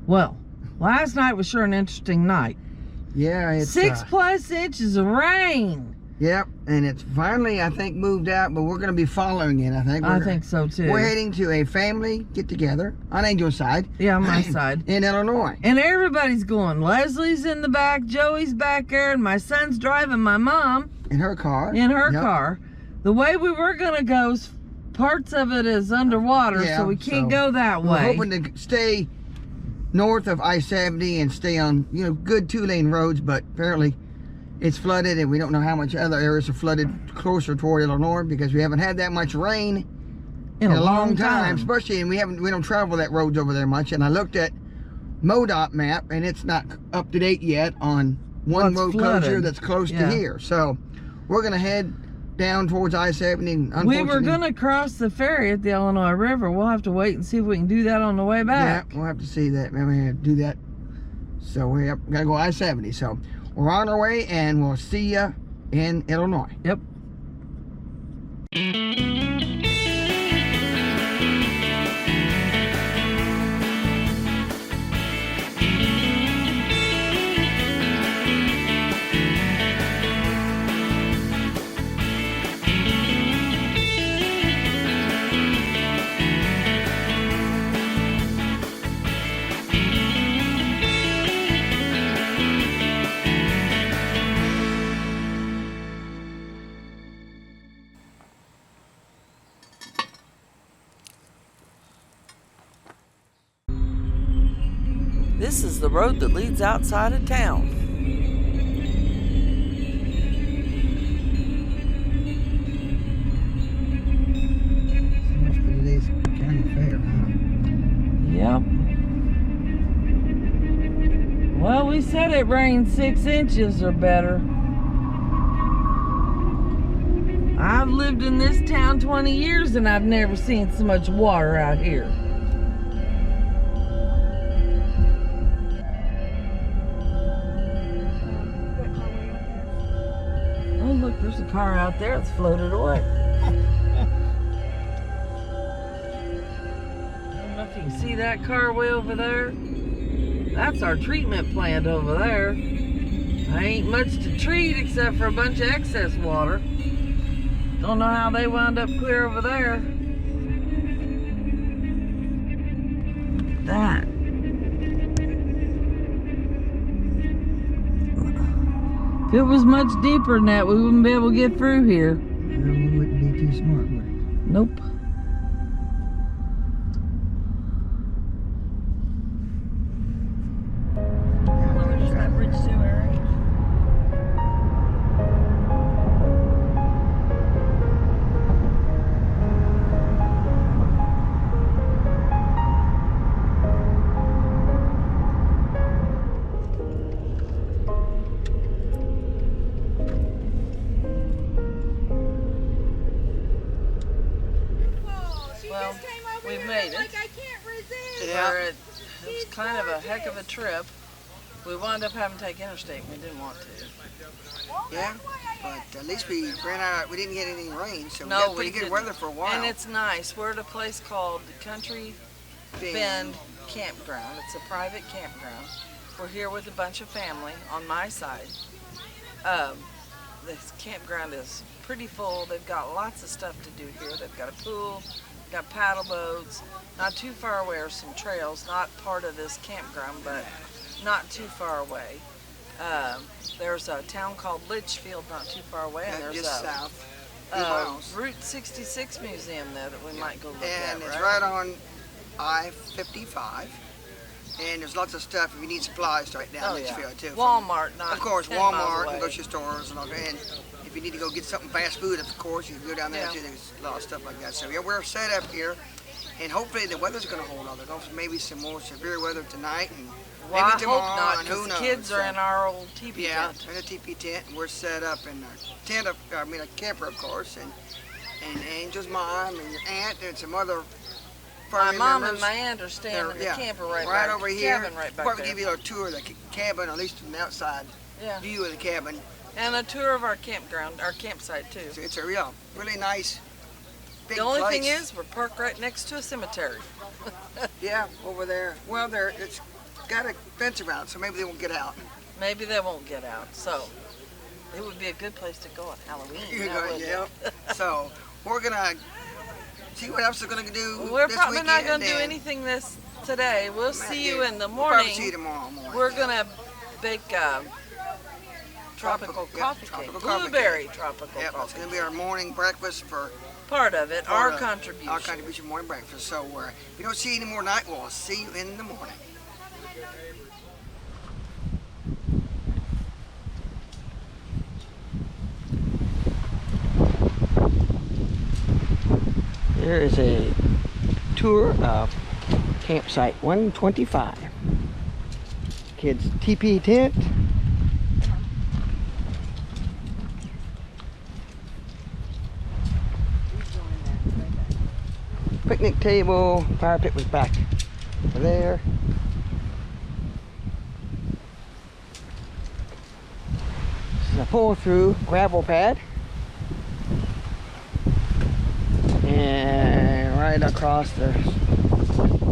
Well, last night was sure an interesting night. Yeah, it's 6+ inches of rain. Yep, and it's finally, I think, moved out, but we're going to be following it. I think so too. We're heading to a family get-together on Angel's side. Yeah, on my side. In Illinois. And everybody's going. Leslie's in the back, Joey's back there, and my son's driving my mom. In her car. In her car. The way we were going to go, parts of it is underwater, so we can't go that way. We're hoping to stay north of I-70 and stay on, good 2-lane roads, but apparently it's flooded, and we don't know how much other areas are flooded closer toward Illinois because we haven't had that much rain in a long time. Especially, and we don't travel that roads over there much. And I looked at MoDOT map, and it's not up to date yet on one road closure that's close to here. So we're gonna head down towards I-70. We were gonna cross the ferry at the Illinois River. We'll have to wait and see if we can do that on the way back. Yeah, we'll have to see that. Maybe we have to do that. So we gotta go I-70. So we're on our way, and we'll see you in Illinois. Yep. This is the road that leads outside of town. So much for today's county fair, huh? Yep. Well, we said it rained 6 inches or better. I've lived in this town 20 years and I've never seen so much water out here. Oh, look, there's a car out there that's floated away. I don't know if you can see that car way over there. That's our treatment plant over there. I ain't much to treat except for a bunch of excess water. Don't know how they wound up clear over there. That. If it was much deeper than that, we wouldn't be able to get through here. No, we wouldn't be too smart, would we? Nope. We've made it. Like I can't resist. Yeah. It was kind of a heck of a trip. We wound up having to take interstate and we didn't want to. Yeah, but at least we ran out. We didn't get any rain, so we No, got pretty good weather for a while. And it's nice. We're at a place called the Country Bend Campground. It's a private campground. We're here with a bunch of family on my side. This campground is pretty full. They've got lots of stuff to do here. They've got a pool. Got paddle boats. Not too far away are some trails, not part of this campground, but not too far away. There's a town called Litchfield not too far away, and there's just a south. Route 66 museum there that we might go look at. And it's right on I-55. And there's lots of stuff if you need supplies right down Litchfield too. Walmart, not of course, 10 miles Walmart away. and grocery stores and all that. And if you need to go get something fast food, of course, you can go down there too. There's a lot of stuff like that. So yeah, we're set up here, and hopefully the weather's going to hold on. There's also maybe some more severe weather tonight, and Well, maybe tomorrow. I hope not, and who because the knows? kids are in our old teepee tent. Yeah, in a teepee tent, and we're set up in a tent. A camper, of course, and Angel's mom and your aunt and some other. My mom and my aunt are staying in the camper right over here. Cabin right back Probably there. give you a tour of the cabin, at least from the outside view of the cabin. And a tour of our campground, our campsite too. So it's a really nice, big The only place. thing is, we're parked right next to a cemetery. Yeah, over there. Well, it's got a fence around it, so maybe they won't get out. Maybe they won't get out. So it would be a good place to go on Halloween. Yeah. So we're gonna see what else they're gonna do. We're this probably not weekend, going to do and anything today. We'll see you in the We'll probably morning. see you tomorrow morning. We're going to bake tropical coffee cake. Blueberry tropical Yep, coffee. it's gonna be our morning breakfast for Part of it, our contribution. Our contribution morning breakfast. So if we don't see you anymore tonight, we'll see you in the morning. There is a tour of campsite 125. Kids teepee tent. Picnic table, fire pit was back over there. This is a pull-through gravel pad. And right across the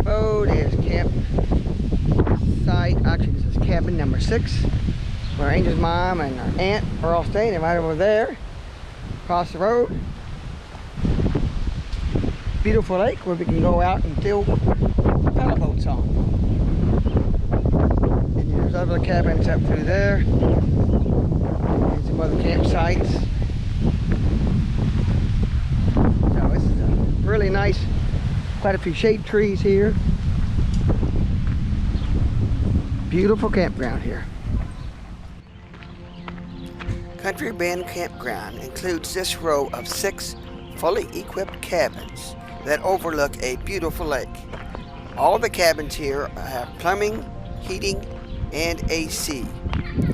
road is camp site. Actually, this is cabin number 6, where Angel's mom and her aunt are all staying. And right over there, across the road, beautiful lake where we can go out and fill paddle boats on. And there's other cabins up through there. And some other campsites. So this is a really nice, quite a few shade trees here. Beautiful campground here. Country Bend Campground includes this row of 6 fully equipped cabins that overlook a beautiful lake. All the cabins here have plumbing, heating, and AC.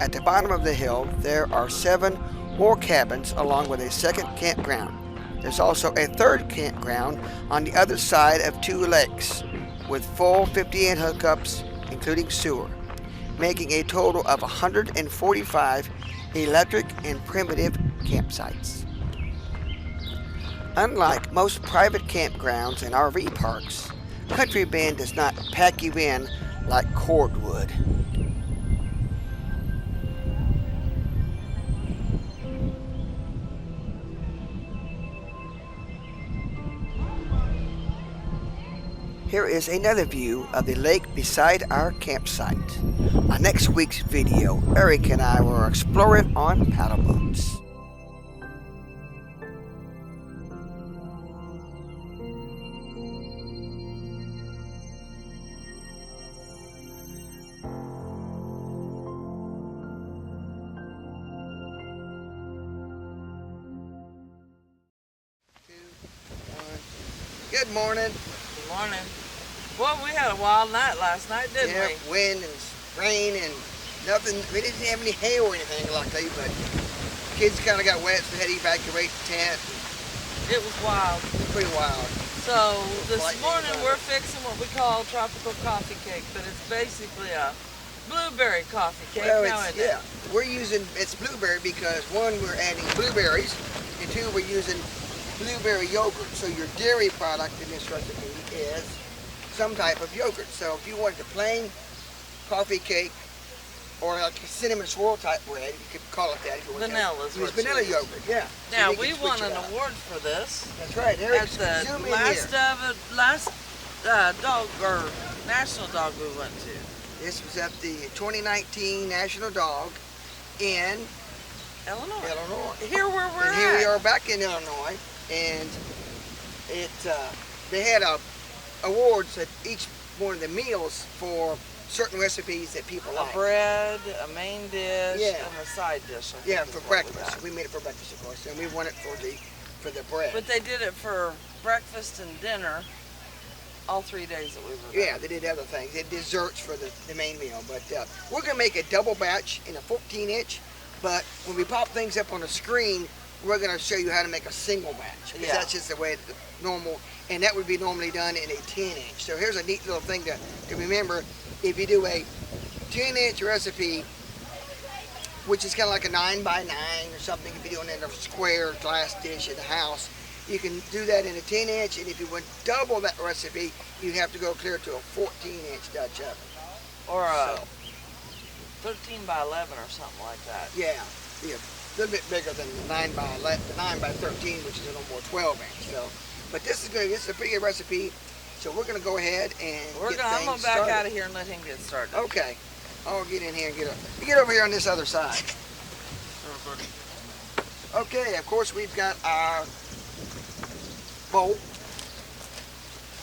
At the bottom of the hill, there are 7 more cabins along with a second campground. There's also a third campground on the other side of 2 lakes with full 58 hookups, including sewer, making a total of 145 electric and primitive campsites. Unlike most private campgrounds and RV parks, Country Bend does not pack you in like cordwood. Here is another view of the lake beside our campsite. On next week's video, Eric and I will explore it on paddle boats. Good morning. Good morning. Well, we had a wild night last night, didn't we? Wind and rain and nothing. We didn't have any hail or anything luckily, but kids kind of got wet, so they had to evacuate the tent. It was wild. It was pretty wild. So this morning we're fixing what we call tropical coffee cake, but it's basically a blueberry coffee cake. Well, we're using, it's blueberry because 1, we're adding blueberries, and 2, we're using blueberry yogurt. So your dairy product in this recipe is some type of yogurt. So if you wanted a plain coffee cake or like a cinnamon swirl type bread, you could call it that if you want. Vanilla is use what vanilla yogurt, yeah. Now So we won an award for this. That's right. At the last dog or national dog we went to. This was at the 2019 National Dog in Illinois. Here where we're at. Here we are back in Illinois, and they had awards at each one of the meals for certain recipes that people like. A bread, a main dish, Yeah. and a side dish. Yeah, for breakfast. We made it for breakfast, of course, and we won it for the bread. But they did it for breakfast and dinner all 3 days that we were there. Yeah, they did other things. They did desserts for the main meal. But we're going to make a double batch in a 14-inch. But when we pop things up on the screen, we're going to show you how to make a single batch. Because that's just the way it's normal. And that would be normally done in a 10-inch. So here's a neat little thing to remember. If you do a 10-inch recipe, which is kind of like a 9x9 or something, if you're doing it in a square glass dish in the house, you can do that in a 10-inch, and if you want double that recipe, you have to go clear to a 14-inch Dutch oven. Or a So, 13 by 11 or something like that. yeah, be a little bit bigger than the 9 by 11, the 9 by 13, which is a little more 12 inch. So, but this is good. This is a pretty good recipe. So we're gonna go ahead and I'm gonna back out of here and let him get started. Okay, I'll get in here and you get over here on this other side. Okay, of course we've got our bowl,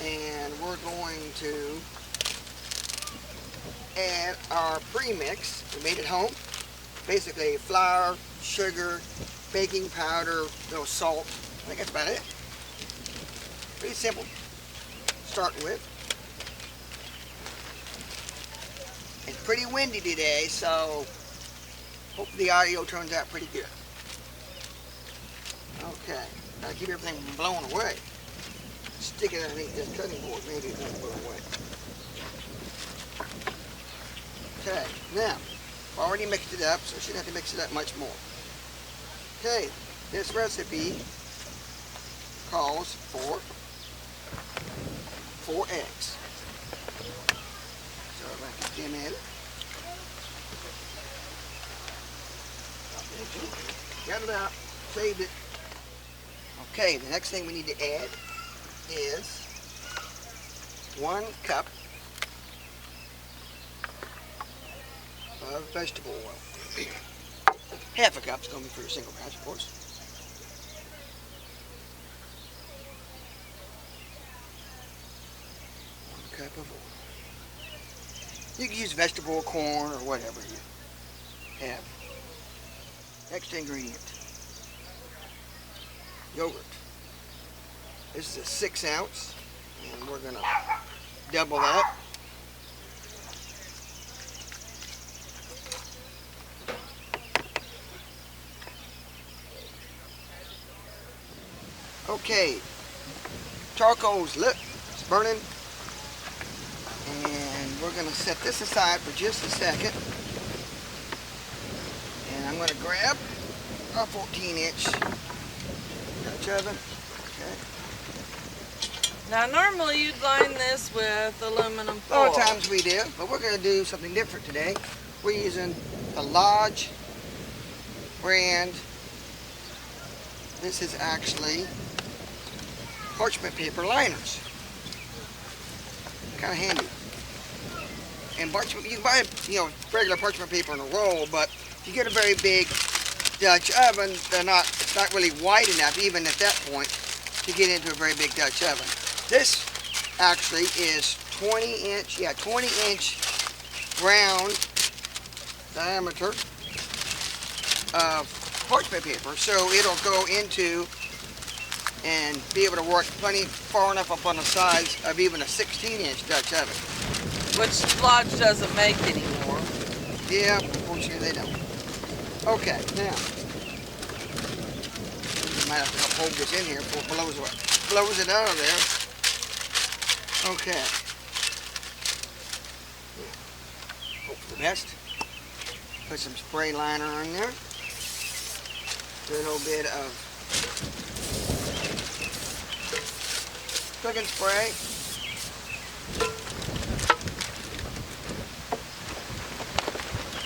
and we're going to add our premix. We made it home. Basically flour, sugar, baking powder, no salt. I think that's about it. Pretty simple. Starting with. It's pretty windy today, so hope the audio turns out pretty good. Okay, gotta keep everything from blowing away. Stick it underneath this cutting board, maybe it won't blow away. Okay, now, I've already mixed it up, so I shouldn't have to mix it up much more. Okay, this recipe calls for 4 eggs. So I'm going to put them in. Got it out, saved it. Okay, the next thing we need to add is 1 cup of vegetable oil. Half a cup is going to be for your single batch, of course. Cup of oil. You can use vegetable or corn or whatever you have. Next ingredient, yogurt. This is a 6 ounce, and we're going to double that. Okay, charcoal's lit, it's burning, and we're going to set this aside for just a second. And I'm going to grab a 14-inch Dutch oven. Okay. Now, normally you'd line this with aluminum A foil. lot of times we do, but we're going to do something different today. We're using the Lodge brand. This is actually parchment paper liners. Kind of handy. And parchment, you can buy, regular parchment paper in a roll, but if you get a very big Dutch oven, it's not really wide enough, even at that point, to get into a very big Dutch oven. This actually is 20-inch round diameter of parchment paper, so it'll go into and be able to work plenty far enough up on the sides of even a 16-inch Dutch oven. Which Lodge doesn't make anymore. Yeah, unfortunately they don't. Okay, now, we might have to help hold this in here before it blows away. Blows it out of there. Okay. Hope for the best. Put some spray liner on there. Do a little bit of cooking spray.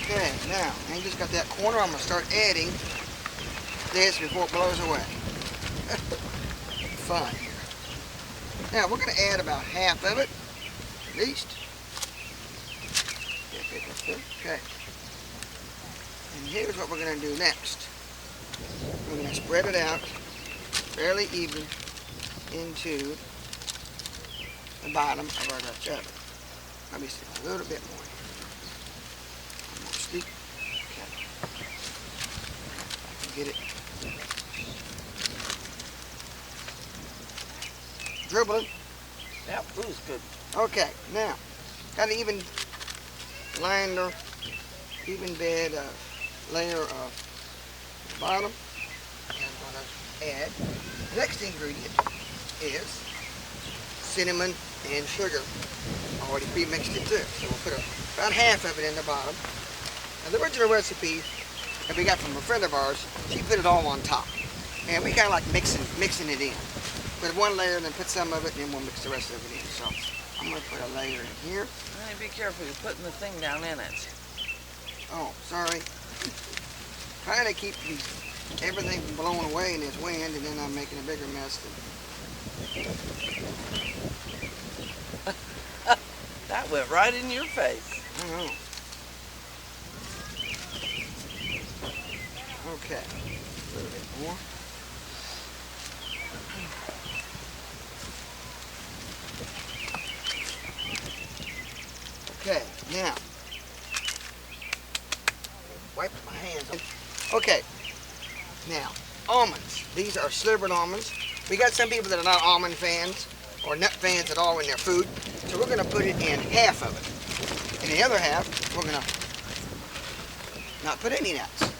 Okay, now, I just got that corner. I'm going to start adding this before it blows away. Fun. Now, we're going to add about half of it, at least. Okay. And here's what we're going to do next. We're going to spread it out fairly even into the bottom of our Dutch oven. Maybe a little bit more. Almost. Okay. I can get it. Dribbling. That was good. Okay, now, got an even liner, even bed layer of the bottom. And I'm going to add, the next ingredient is cinnamon and sugar. Already pre-mixed it too. So we'll put about half of it in the bottom. Now the original recipe that we got from a friend of ours, she put it all on top. And we kind of like mixing it in. Put one layer and then put some of it and then we'll mix the rest of it in. So I'm I'm gonna put a layer in here. Honey, be careful, you're putting the thing down in it. Oh, sorry. Trying to keep everything from blowing away in this wind, and then I'm making a bigger mess. That went right in your face. I know. Okay. A little bit more. Okay, now. Wipe my hands. Okay, now, almonds. These are slivered almonds. We got some people that are not almond fans or nut fans at all in their food, so we're going to put it in half of it. In the other half, we're going to not put any nuts.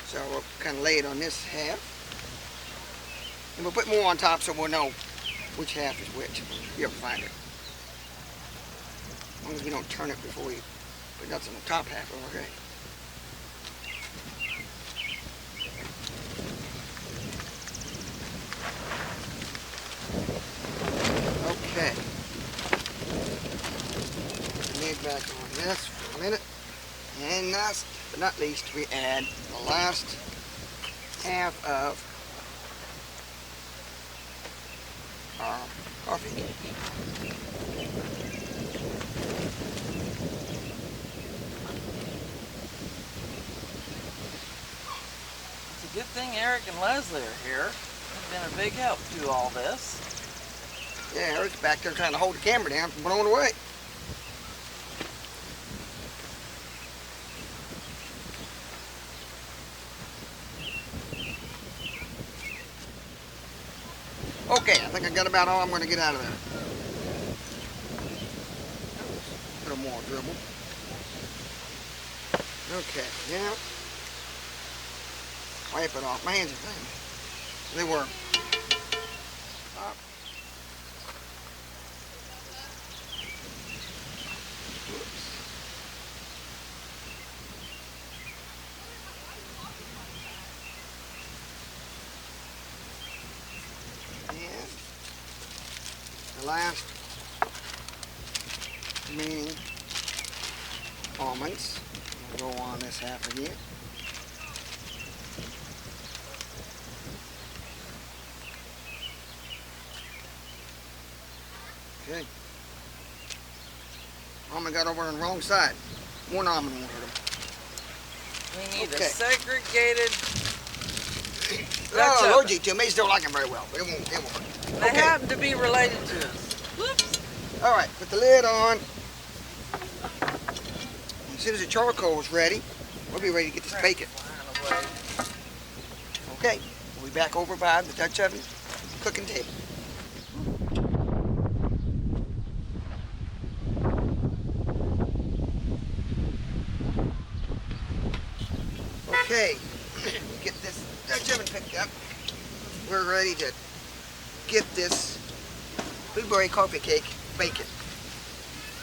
So we'll kind of lay it on this half. And we'll put more on top so we'll know which half is which, if you ever find it. As long as we don't turn it before we put nuts on the top half, okay? Okay. Put the lid back on this for a minute. And last but not least, we add the last half of our coffee cake. It's a good thing Eric and Leslie are here. They've been a big help through all this. Yeah, Eric's back there trying to hold the camera down from blowing away. Okay, I think I got about all I'm going to get out of there. A little more dribble. Okay, now wipe it off. My hands are clean. They were. Up. And the last remaining almonds will go on this half again. Okay. Almond got over on the wrong side. One almond won't hurt them. We need Okay. a segregated Oh, Dutch allergic to them. They just don't like them very well. It won't hurt. They Okay. happen to be related to us. Whoops. All right, put the lid on. As soon as the charcoal is ready, we'll be ready to get this bacon. Flying away. Okay, we'll be back over by the Dutch oven cooking table. Okay, get this Dutch oven picked up. We're ready to get this blueberry coffee cake bacon.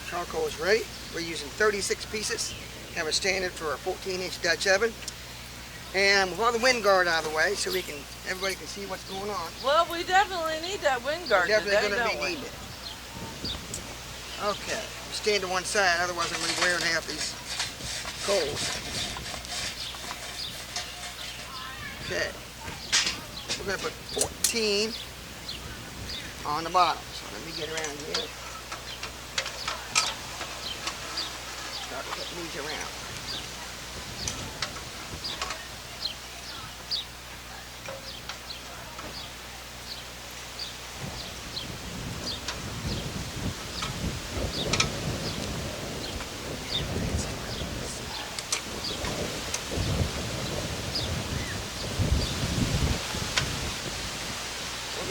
Charcoal is ready. We're using 36 pieces. Have a standard for a 14-inch Dutch oven. And with all the wind guard out of the way, so everybody can see what's going on. Well, we definitely need that wind guard Definitely today, going to don't be we? needed. Okay, stand to one side, otherwise I'm going to be wearing half these coals. Okay, we're going to put 14 on the bottom. So let me get around here. Start putting these around.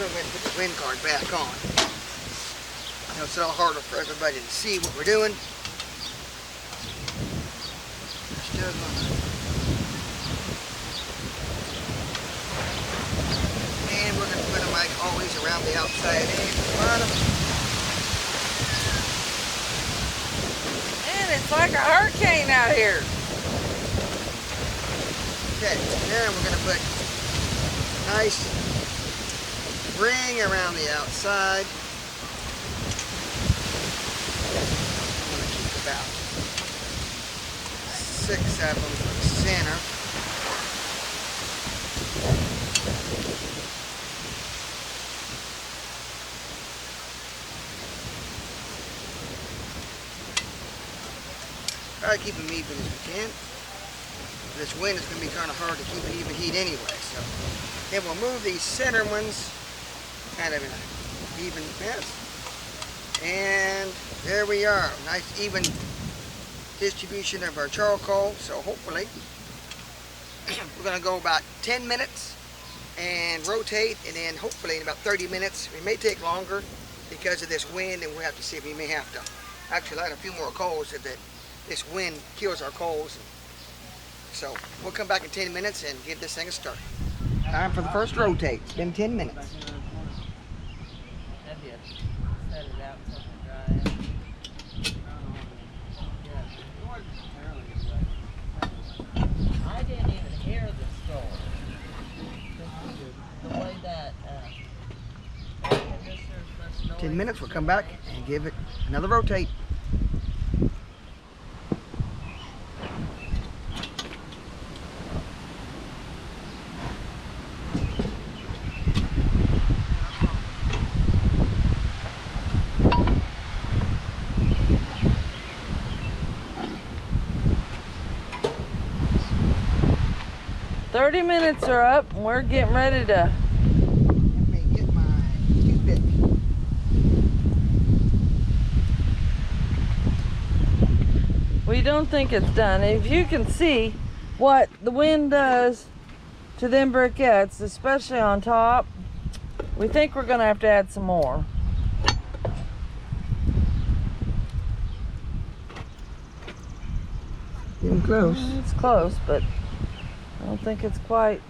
We're going to put the wind guard back on. Now it's a little harder for everybody to see what we're doing. Still gonna... And we're going to put them like always around the outside edge at the bottom. Man, it's like a hurricane out here. Okay, now we're going to put nice ring around the outside. 6 of them for the center. Try to keep them even as we can. This wind is going to be kind of hard to keep an even heat anyway. So then we'll move these center ones kind of in an even mess. And there we are. Nice even distribution of our charcoal. So hopefully we're going to go about 10 minutes and rotate, and then hopefully in about 30 minutes. It may take longer because of this wind, and we'll have to see if we may have to actually light a few more coals if this wind kills our coals. So we'll come back in 10 minutes and give this thing a start. Time for the first rotate. It's been 10 minutes. I didn't even hear the storm. The way that 10 minutes, we'll come back and give it another rotate. "30 minutes are up, and we're getting ready to..." Let me get my toothpick. We don't think it's done. If you can see what the wind does to them briquettes, especially on top, we think we're gonna have to add some more. Getting close. It's close, but I don't think it's quite,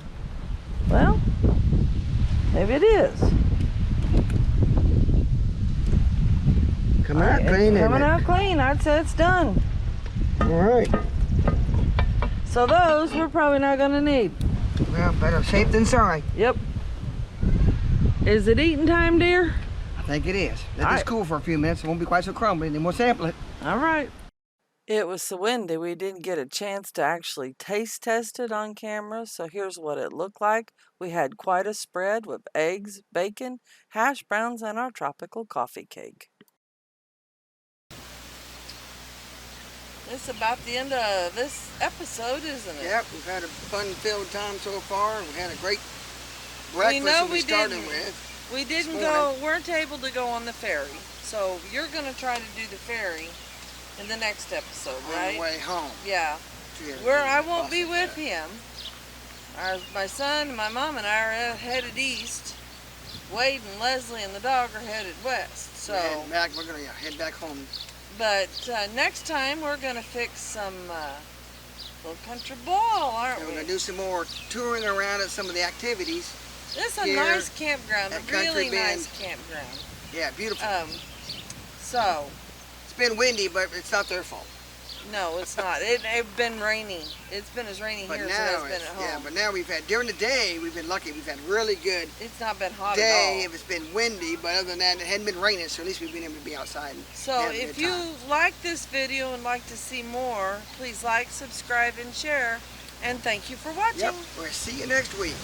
well, maybe it is. Coming out clean, Coming out clean. I'd say it's done. All right. So those we're probably not gonna need. Well, better safe than sorry. Yep. Is it eating time, dear? I think it is. Let this cool for a few minutes. It won't be quite so crumbly, then we'll sample it. All right. It was so windy we didn't get a chance to actually taste test it on camera, so here's what it looked like. We had quite a spread with eggs, bacon, hash browns, and our tropical coffee cake. It's about the end of this episode, isn't it? Yep, we've had a fun-filled time so far. We had a great breakfast we started with. We didn't weren't able to go on the ferry, so you're going to try to do the ferry in the next episode, right? On the way home. Yeah. Where I won't be with him. My son, my mom, and I are headed east. Wade and Leslie and the dog are headed west. So we're going to head back home. But next time we're going to fix some little country ball, aren't we? We're going to do some more touring around at some of the activities. This is a nice campground, a really nice campground. Yeah, beautiful. So it's been windy, but it's not their fault. No, it's not. It's been rainy. It's been as rainy here as it has been at home. Yeah, but now we've had, during the day, we've been lucky. We've had really good It's not been hot day at all. if it's been windy, but other than that, it hadn't been raining, so at least we've been able to be outside. So if you like this video and like to see more, please like, subscribe, and share. And thank you for watching. Yep, we'll see you next week.